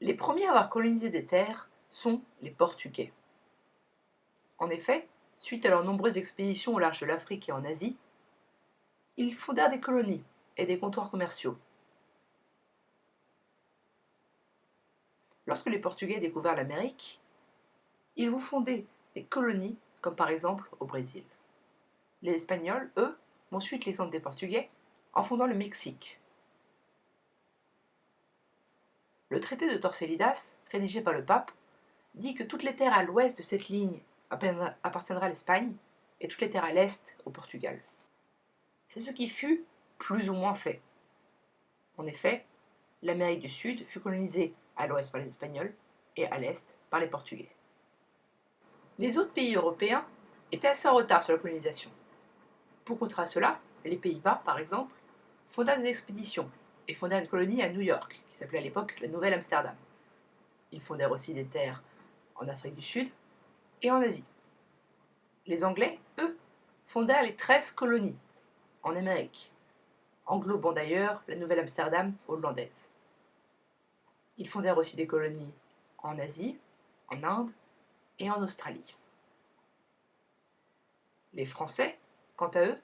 Les premiers à avoir colonisé des terres sont les Portugais. En effet, suite à leurs nombreuses expéditions au large de l'Afrique et en Asie, ils fondèrent des colonies et des comptoirs commerciaux. Lorsque les Portugais découvrent l'Amérique, ils vont fonder des colonies, comme par exemple au Brésil. Les Espagnols, eux, vont suivre l'exemple des Portugais en fondant le Mexique. Le traité de Torcelidas, rédigé par le pape, dit que toutes les terres à l'ouest de cette ligne appartiendra à l'Espagne et toutes les terres à l'est au Portugal. C'est ce qui fut plus ou moins fait. En effet, l'Amérique du Sud fut colonisée à l'ouest par les Espagnols et à l'est par les Portugais. Les autres pays européens étaient assez en retard sur la colonisation. Pour contrer cela, les Pays-Bas, par exemple, fondèrent des expéditions et fondèrent une colonie à New York, qui s'appelait à l'époque la Nouvelle-Amsterdam. Ils fondèrent aussi des terres en Afrique du Sud et en Asie. Les Anglais, eux, fondèrent les 13 colonies en Amérique, englobant d'ailleurs la Nouvelle-Amsterdam hollandaise. Ils fondèrent aussi des colonies en Asie, en Inde et en Australie. Les Français, quant à eux,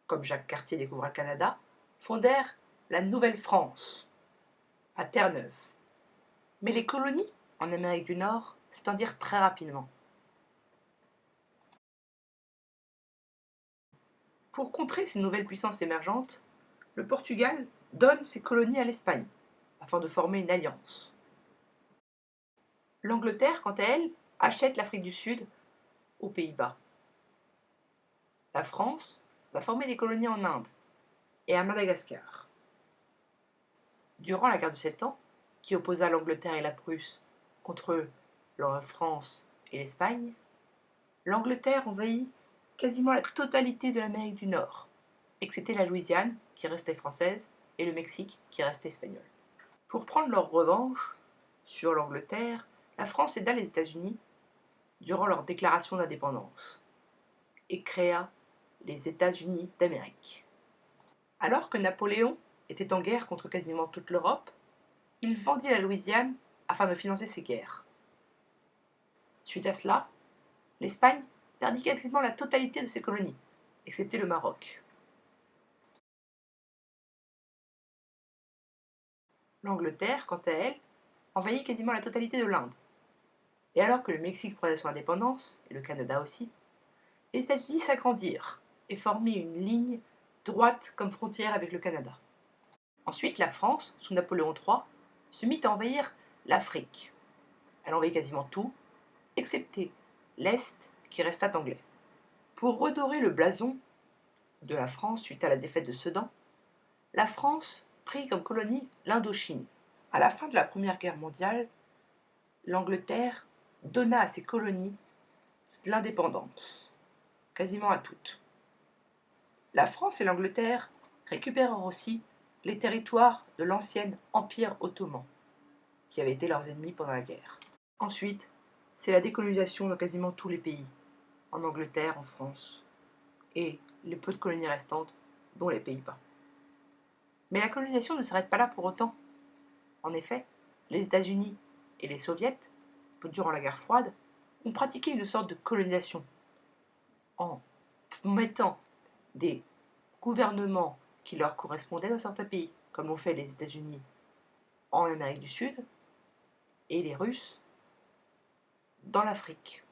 comme Jacques Cartier découvra le Canada, fondèrent la Nouvelle-France, à Terre-Neuve. Mais les colonies en Amérique du Nord s'étendirent très rapidement. Pour contrer ces nouvelles puissances émergentes, le Portugal donne ses colonies à l'Espagne, afin de former une alliance. L'Angleterre, quant à elle, achète l'Afrique du Sud aux Pays-Bas. La France va former des colonies en Inde et à Madagascar. Durant la guerre de 7 ans, qui opposa l'Angleterre et la Prusse contre la France et l'Espagne, l'Angleterre envahit quasiment la totalité de l'Amérique du Nord, excepté la Louisiane, qui restait française, et le Mexique, qui restait espagnol. Pour prendre leur revanche sur l'Angleterre, la France aida les États-Unis durant leur déclaration d'indépendance et créa les États-Unis d'Amérique. Alors que Napoléon était en guerre contre quasiment toute l'Europe, il vendit la Louisiane afin de financer ses guerres. Suite à cela, l'Espagne perdit quasiment la totalité de ses colonies, excepté le Maroc. L'Angleterre, quant à elle, envahit quasiment la totalité de l'Inde. Et alors que le Mexique prenait son indépendance, et le Canada aussi, les États-Unis s'agrandirent et formaient une ligne droite comme frontière avec le Canada. Ensuite, la France, sous Napoléon III, se mit à envahir l'Afrique. Elle envahit quasiment tout, excepté l'Est qui resta anglais. Pour redorer le blason de la France suite à la défaite de Sedan, la France prit comme colonie l'Indochine. À la fin de la Première Guerre mondiale, l'Angleterre donna à ses colonies l'indépendance, quasiment à toutes. La France et l'Angleterre récupérèrent aussi les territoires de l'ancien Empire ottoman, qui avait été leurs ennemis pendant la guerre. Ensuite, c'est la décolonisation dans quasiment tous les pays, en Angleterre, en France, et les peu de colonies restantes, dont les Pays-Bas. Mais la colonisation ne s'arrête pas là pour autant. En effet, les États-Unis et les Soviets, durant la guerre froide, ont pratiqué une sorte de colonisation en mettant des gouvernements qui leur correspondaient dans certains pays, comme l'ont fait les États-Unis en Amérique du Sud et les Russes dans l'Afrique.